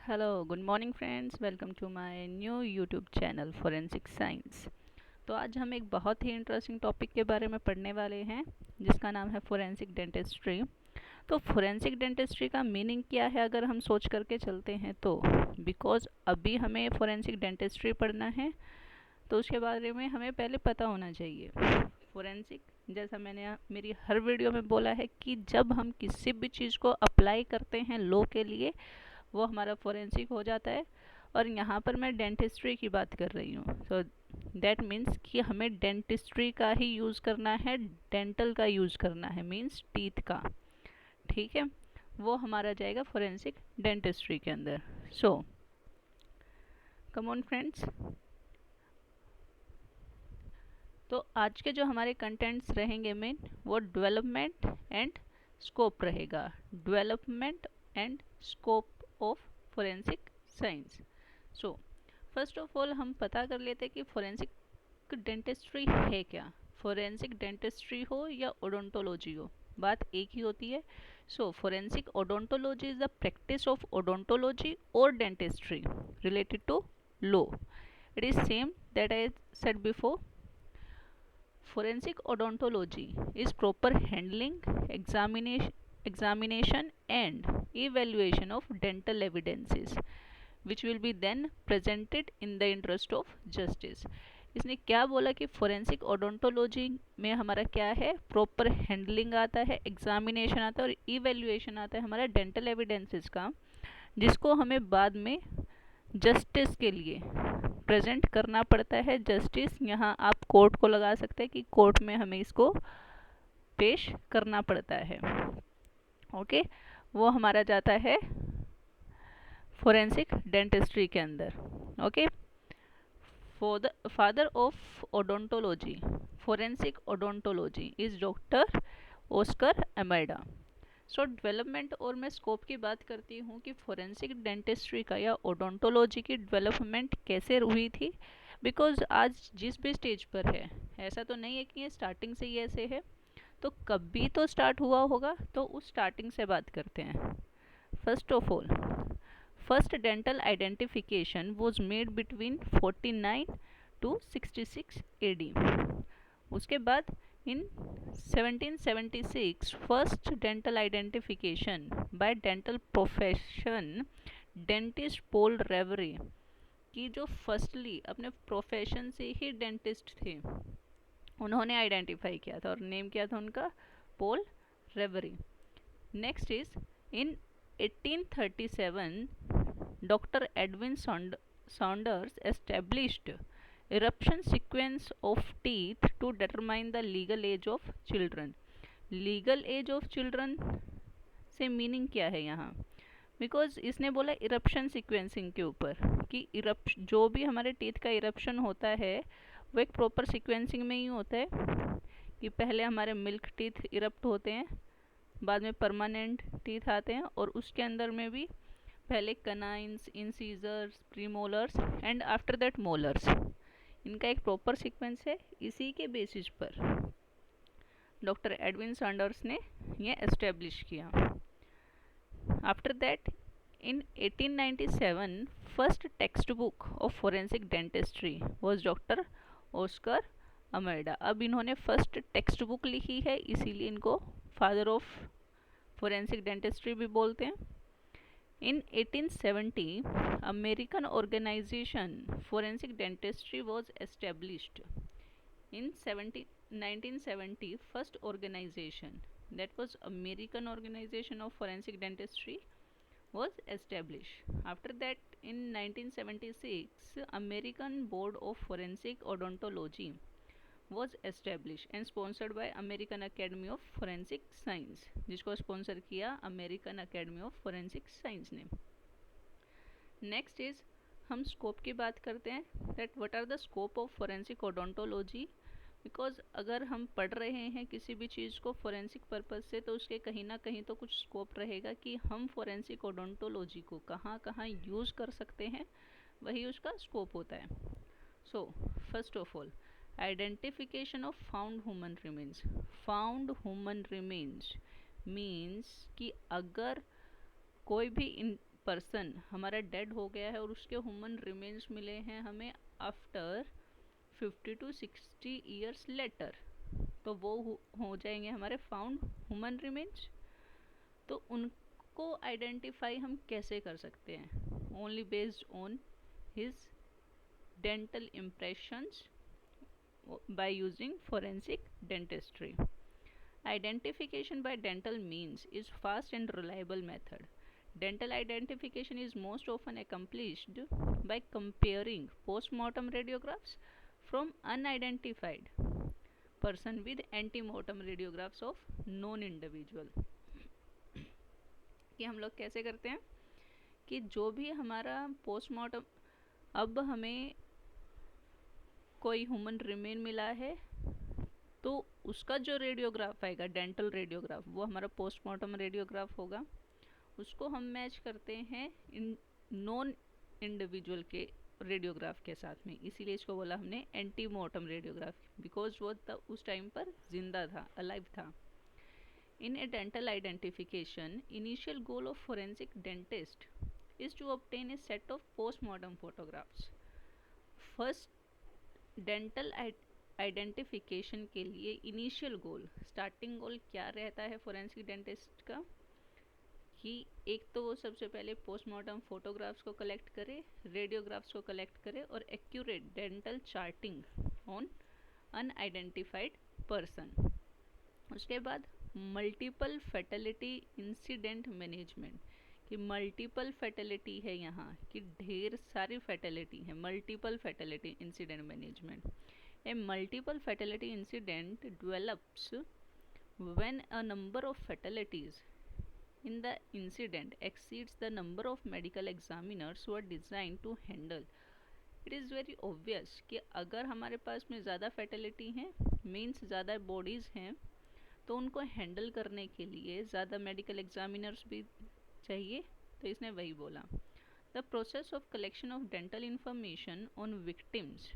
Hello good morning friends, welcome to my new YouTube channel forensic science. तो आज हम एक बहुत ही इंटरेस्टिंग टॉपिक के बारे में पढ़ने वाले हैं जिसका नाम है फोरेंसिक डेंटिस्ट्री। तो फोरेंसिक डेंटिस्ट्री का मीनिंग क्या है अगर हम सोच करके चलते हैं तो बिकॉज अभी हमें फोरेंसिक डेंटिस्ट्री पढ़ना है तो उसके बारे में हमें पहले पता होना चाहिए। फोरेंसिक, जैसा मैंने मेरी हर वीडियो में बोला है कि जब हम किसी भी चीज़ को अप्लाई करते हैं लॉ के लिए वो हमारा फोरेंसिक हो जाता है। और यहाँ पर मैं डेंटिस्ट्री की बात कर रही हूँ, सो दैट मीन्स कि हमें डेंटिस्ट्री का ही यूज़ करना है, डेंटल का यूज़ करना है, मीन्स टीथ का। ठीक है, वो हमारा जाएगा फोरेंसिक डेंटिस्ट्री के अंदर। सो कम ऑन फ्रेंड्स, तो आज के जो हमारे कंटेंट्स रहेंगे मेन वो डेवलपमेंट एंड स्कोप रहेगा। Development and scope of forensic science. So first of all हम पता कर लेते हैं कि फोरेंसिक डेंटिस्ट्री है क्या। फोरेंसिक डेंटिस्ट्री हो या ओडोंटोलॉजी हो, बात एक ही होती है। So forensic odontology is the practice of odontology और dentistry related to law. It is same that I said before. Forensic odontology is proper handling, examination and evaluation of dental evidences which will be then presented in the interest of justice. इसने क्या बोला कि forensic odontology में हमारा क्या है, proper handling आता है, एग्जामिनेशन आता है और इवेल्युएशन आता है हमारा डेंटल एविडेंसेस का, जिसको हमें बाद में जस्टिस के लिए प्रेजेंट करना पड़ता है। जस्टिस यहाँ आप कोर्ट को लगा सकते हैं कि कोर्ट में हमें इसको पेश करना पड़ता है। ओके, वो हमारा जाता है फोरेंसिक डेंटिस्ट्री के अंदर। Okay, father of odontology, forensic odontology is doctor Oscar Amoedo. So development और मैं स्कोप की बात करती हूँ कि फोरेंसिक डेंटिस्ट्री का या ओडोंटोलॉजी की डेवलपमेंट कैसे हुई थी। बिकॉज आज जिस भी स्टेज पर है, ऐसा तो नहीं है कि ये स्टार्टिंग से ही ऐसे है, तो कभी तो स्टार्ट हुआ होगा, तो उस स्टार्टिंग से बात करते हैं। First of all, first dental identification was made between 49 to 66 AD। उसके बाद in 1776 first dental identification by dental profession dentist Paul Revere, की जो फर्स्टली अपने प्रोफेशन से ही डेंटिस्ट थे उन्होंने आइडेंटिफाई किया था और नेम किया था उनका Paul Revere. Next is in 1837 doctor Edwin Saunders established eruption sequence of teeth to determine the legal age of children. Legal age of children से मीनिंग क्या है यहाँ, बिकॉज इसने बोला इरप्शन सिक्वेंसिंग के ऊपर कि जो भी हमारे टीथ का इरप्शन होता है वो एक प्रॉपर सिक्वेंसिंग में ही होता है कि पहले हमारे मिल्क टीथ इरप्ट होते हैं, बाद में परमानेंट टीथ आते हैं और उसके अंदर में भी पहले canines, incisors, premolars and after that molars. इनका एक प्रॉपर सीक्वेंस है। इसी के बेसिस पर डॉक्टर एडविन सैंडर्स ने ये एस्टेब्लिश किया। After that in 1897 first text book of forensic dentistry was doctor Oscar Amoedo. अब इन्होंने फर्स्ट टेक्स्ट बुक लिखी है, इसीलिए इनको फादर ऑफ फोरेंसिक डेंटिस्ट्री भी बोलते हैं। In 1870, American organization Forensic Dentistry was established. In 1970, first organization, that was American Organization of Forensic Dentistry, was established. After that, in 1976, American Board of Forensic Odontology was established and sponsored by American Academy of Forensic Science, जिसको sponsor किया American Academy of forensic science ने। Next is हम scope की बात करते हैं, that what are the scope of forensic odontology. Because अगर हम पढ़ रहे हैं किसी भी चीज़ को फोरेंसिक पर्पज से तो उसके कहीं ना कहीं तो कुछ स्कोप रहेगा कि हम फोरेंसिक ओडोंटोलॉजी को कहाँ कहाँ यूज़ कर सकते हैं, वही उसका स्कोप होता है। So first of all, identification of found human remains. Found human remains means कि अगर कोई भी पर्सन हमारा डेड हो गया है और उसके ह्यूमन रिमेन्स मिले हैं हमें आफ्टर 50 to 60 ईयर्स लेटर, तो वो हो जाएंगे हमारे फाउंड ह्यूमन रिमेन्स। तो उनको आइडेंटिफाई हम कैसे कर सकते हैं? Only based on his dental impressions by using forensic dentistry. Identification by dental means is fast and reliable method. Dental identification is most often accomplished by comparing post-mortem radiographs from unidentified person with antemortem radiographs of known individual. कि हम लोग कैसे करते हैं कि जो भी हमारा पोस्टमार्टम, अब हमें कोई ह्यूमन रिमेन मिला है तो उसका जो रेडियोग्राफ आएगा डेंटल रेडियोग्राफ, वो हमारा पोस्टमार्टम रेडियोग्राफ होगा। उसको हम मैच करते हैं इन नॉन इंडिविजुअल के रेडियोग्राफ के साथ में, इसीलिए इसको बोला हमने एंटीमोर्टम रेडियोग्राफ, बिकॉज वो उस टाइम पर जिंदा था, अलाइव था। In a dental identification, initial goal of forensic dentist is to obtain a set of postmortem photographs. First dental identification के लिए इनिशियल गोल, स्टार्टिंग गोल क्या रहता है फोरेंसिक डेंटिस्ट का, कि एक तो वो सबसे पहले पोस्टमार्टम फोटोग्राफ्स को कलेक्ट करे, रेडियोग्राफ्स को कलेक्ट करे और accurate dental charting on unidentified person. उसके बाद मल्टीपल फैटेलिटी इंसिडेंट मैनेजमेंट, कि मल्टीपल फैटेलिटी है यहाँ, कि ढेर सारी फैटेलिटी है, multiple fatality incident management. A multiple fatality incident develops when a number of fatalities in the incident exceeds the number of medical examiners who are designed to handle. It is very obvious कि अगर हमारे पास में ज़्यादा fatality हैं, means ज़्यादा bodies हैं, तो उनको हैंडल करने के लिए ज़्यादा मेडिकल एग्जामिनर्स भी चाहिए, तो इसने वही बोला। The process of collection of dental information on victims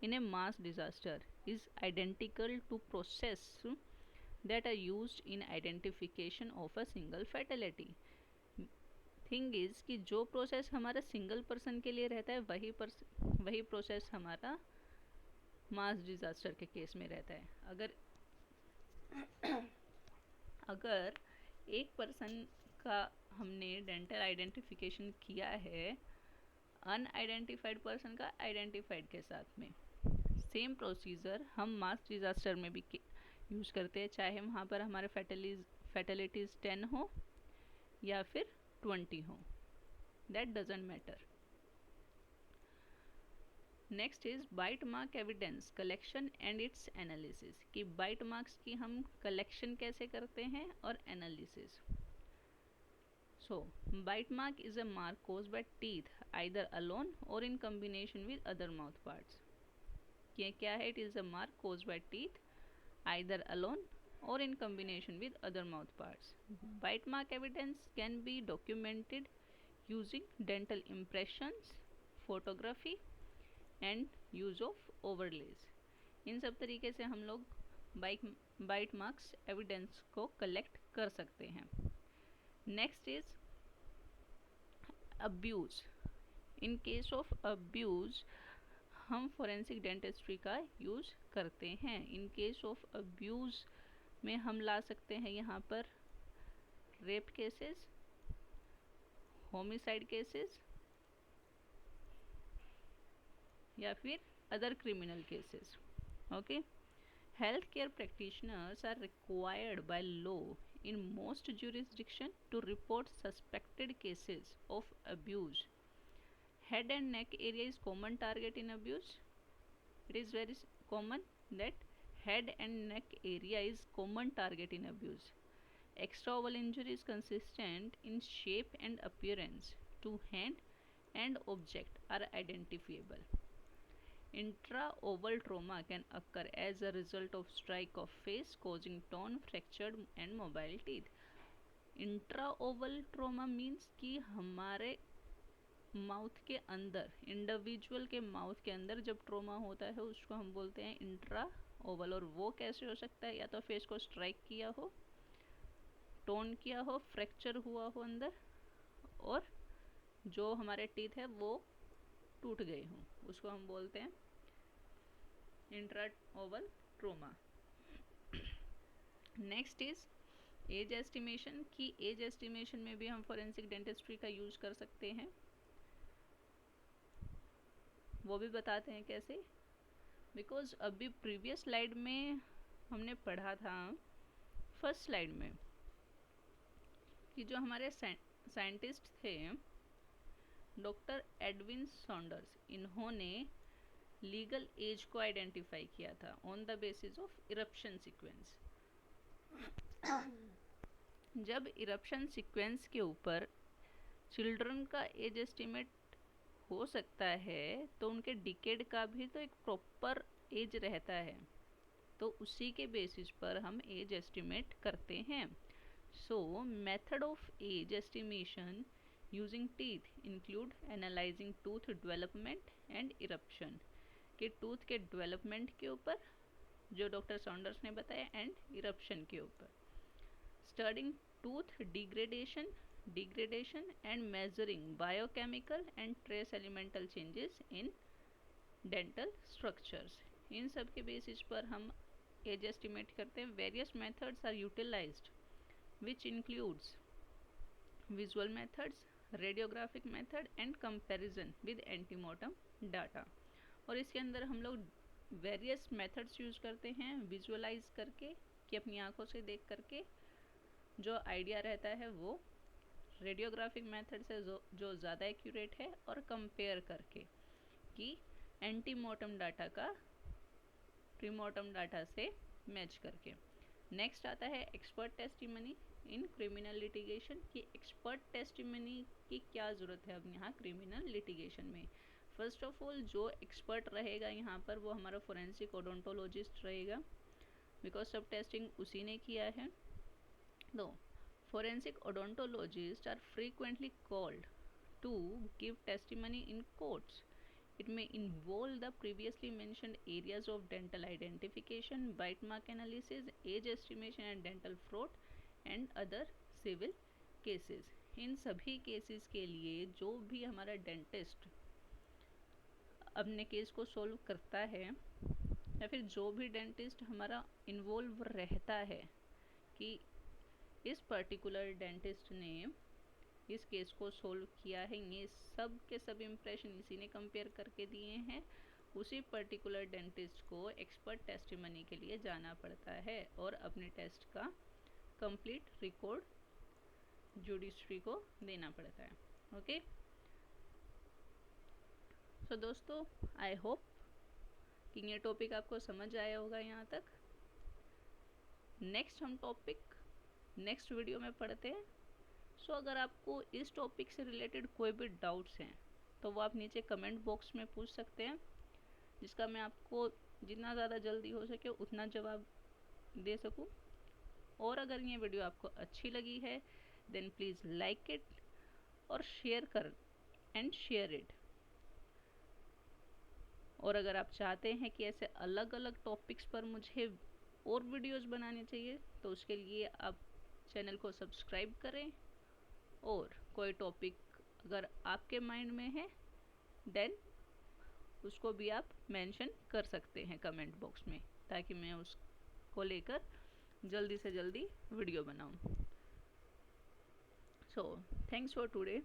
in a mass disaster is identical to process that are used in identification of a single fatality. Thing is कि जो प्रोसेस हमारा single person के लिए रहता है वही process हमारा मास disaster के केस में रहता है। अगर एक पर्सन का हमने डेंटल आइडेंटिफिकेशन किया है अनआइडेंटिफाइड पर्सन का आइडेंटिफाइड के साथ में, सेम प्रोसीजर हम मास डिजास्टर में भी यूज़ करते हैं, चाहे वहाँ पर हमारे फैटेलिटीज़ 10 हो या फिर 20 हो, that doesn't matter. Next is bite mark evidence collection and its analysis, कि बाइट मार्क्स की हम कलेक्शन कैसे करते हैं और analysis. So, bite mark is a mark caused by teeth either alone or in combination with other mouth parts. ये क्या है? It is a mark caused by teeth either alone or in combination with other mouth parts. Bite mark evidence can be documented using dental impressions, photography and use of overlays. इन सब तरीके से हम लोग bite marks evidence को collect कर सकते हैं। Next is abuse. In case of abuse हम forensic dentistry का यूज़ करते हैं। In case of abuse में हम ला सकते हैं यहाँ पर रेप केसेस, होमिसाइड केसेस या फिर other criminal cases. Okay, health care practitioners are required by law in most jurisdiction to report suspected cases of abuse. Head and neck area is common target in abuse. It is very common that head and neck area is common target in abuse. Extraoval injury is consistent in shape and appearance to hand and object are identifiable. Intraoval trauma can occur as a result of strike of face causing torn, fractured and mobile teeth. Intraoval trauma means कि हमारे mouth के अंदर, individual के mouth के अंदर जब trauma होता है उसको हम बोलते हैं इंट्रा ओवल। और वो कैसे हो सकता है? या तो फेस को स्ट्राइक किया हो, टोन किया हो, फ्रैक्चर हुआ हो अंदर और जो हमारे टीथ है वो टूट गए हों, उसको हम बोलते हैं intra oral trauma. Next is age estimation, की एज एस्टिमेशन में भी हम फोरेंसिक डेंटिस्ट्री का यूज कर सकते हैं, वो भी बताते हैं कैसे। बिकॉज अभी प्रीवियस स्लाइड में हमने पढ़ा था, फर्स्ट स्लाइड में, कि जो हमारे साइंटिस्ट थे डॉक्टर एडविन सॉन्डर्स, इन्होंने लीगल एज को आइडेंटिफाई किया था on the basis of eruption sequence. जब इरप्शन सीक्वेंस के ऊपर चिल्ड्रन का एज एस्टिमेट हो सकता है तो उनके डिकेड का भी तो एक प्रॉपर एज रहता है, तो उसी के बेसिस पर हम एज एस्टिमेट करते हैं। So method of age estimation using teeth include analysing tooth development and eruption, कि टूथ के डेवलपमेंट के ऊपर जो डॉक्टर सॉन्डर्स ने बताया एंड इरप्शन के ऊपर, studying tooth degradation and measuring biochemical and trace elemental changes in dental structures। इन सब के बेसिस पर हम एज एस्टिमेट करते हैं। Various methods are utilised which includes visual methods, radiographic method and comparison with antemortem data. और इसके अंदर हम लोग वेरियस मेथड्स यूज करते हैं, विजुअलाइज करके, कि अपनी आंखों से देख करके जो आइडिया रहता है वो, रेडियोग्राफिक मेथड से जो ज़्यादा एक्यूरेट है, और कंपेयर करके कि एंटीमोर्टम डाटा का प्रीमोर्टम डाटा से मैच करके। नेक्स्ट आता है expert testimony in criminal litigation, कि एक्सपर्ट टेस्टिमनी की क्या ज़रूरत है अब यहाँ क्रिमिनल लिटिगेशन में। फर्स्ट ऑफ ऑल जो एक्सपर्ट रहेगा यहाँ पर वो हमारा फोरेंसिक ओडोंटोलॉजिस्ट रहेगा, बिकॉज सब टेस्टिंग उसी ने किया है। दो, forensic odontologists are frequently called to give testimony in courts. It may involve the previously mentioned areas of dental identification, bite mark analysis, age estimation and dental fraud and other civil cases। इन सभी cases के लिए जो भी हमारा dentist अपने case को solve करता है, या फिर जो भी डेंटिस्ट हमारा इन्वॉल्व रहता है कि इस पर्टिकुलर डेंटिस्ट ने इस केस को सॉल्व किया है, ये सब के सब इम्प्रेशन इसी ने कंपेयर करके दिए हैं, उसी पर्टिकुलर डेंटिस्ट को एक्सपर्ट टेस्टिमनी के लिए जाना पड़ता है और अपने टेस्ट का कंप्लीट रिकॉर्ड जुडिशरी को देना पड़ता है। ओके, सो दोस्तों आई होप कि ये टॉपिक आपको समझ आया होगा यहाँ तक। नेक्स्ट हम टॉपिक नेक्स्ट वीडियो में पढ़ते हैं। सो अगर आपको इस टॉपिक से रिलेटेड कोई भी डाउट्स हैं तो वो आप नीचे कमेंट बॉक्स में पूछ सकते हैं, जिसका मैं आपको जितना ज़्यादा जल्दी हो सके उतना जवाब दे सकूं। और अगर ये वीडियो आपको अच्छी लगी है देन प्लीज़ लाइक इट और शेयर इट। और अगर आप चाहते हैं कि ऐसे अलग अलग टॉपिक्स पर मुझे और वीडियोस बनाने चाहिए तो उसके लिए आप चैनल को सब्सक्राइब करें, और कोई टॉपिक अगर आपके माइंड में है देन उसको भी आप मेंशन कर सकते हैं कमेंट बॉक्स में, ताकि मैं उसको लेकर जल्दी से जल्दी वीडियो बनाऊं। So thanks for today.